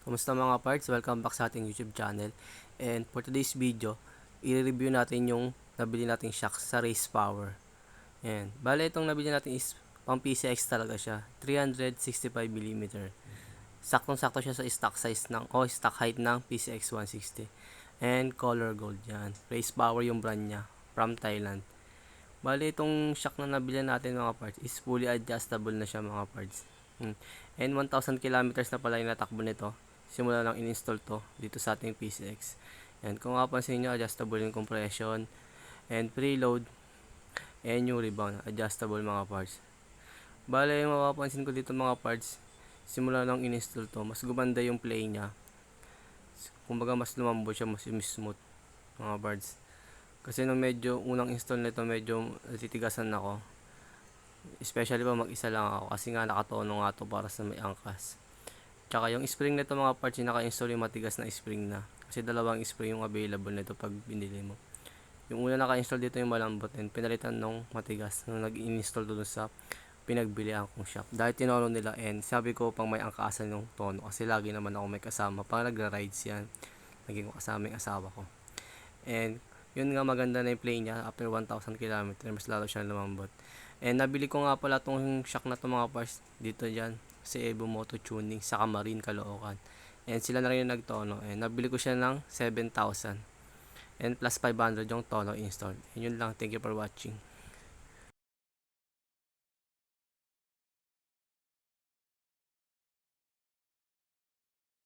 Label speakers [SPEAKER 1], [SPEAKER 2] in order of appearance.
[SPEAKER 1] Kumusta mga parts? Welcome back sa ating YouTube channel. And for today's video, i-review natin yung nabili nating shock sa Race Power. Ayan. Bale, itong nabili natin is pang PCX talaga siya. 365mm. Saktong-sakto siya sa stock size stock height ng PCX 160. And color gold yan. Race Power yung brand niya. From Thailand. Bale, itong shock na nabili natin mga parts is fully adjustable na siya mga parts. And 1,000 kilometers na pala yung natakbo nito. Simula lang in-install to dito sa ating PCX. And kung mapapansin nyo, adjustable yung compression and preload and yung rebound. Adjustable mga parts. Bale, yung mapapansin ko dito mga parts, simula lang in-install to, mas gumanda yung play niya. Kumbaga mas lumambot siya, mas smooth mga parts. Kasi nung medyo unang install nito, medyo natitigasan ako. Especially pa mag-isa lang ako kasi nga nakatono nga to para sa may angkas. Tsaka yung spring nito mga parts, yung naka-install yung matigas na spring na. Kasi dalawang spring yung available nito pag binili mo. Yung una naka-install dito yung malambot and pinalitan nung matigas nung nag-install doon sa pinagbilihan kong shop. Dahil tinono nila and sabi ko pang may angkasan yung tono kasi lagi naman ako may kasama. Pang nagra-rides yan. Lagi ko kasama yung asawa ko. And yun nga maganda na yung play niya after 1,000 km mas lalo siyang lumambot. And nabili ko nga pala tong shock na to mga parts dito dyan sa Evo Moto Tuning sa Marine, Caloocan. And sila na rin yung nagtono. And nabili ko siya ng 7,000. And plus 500 yung tono installed. And yun lang. Thank you for watching.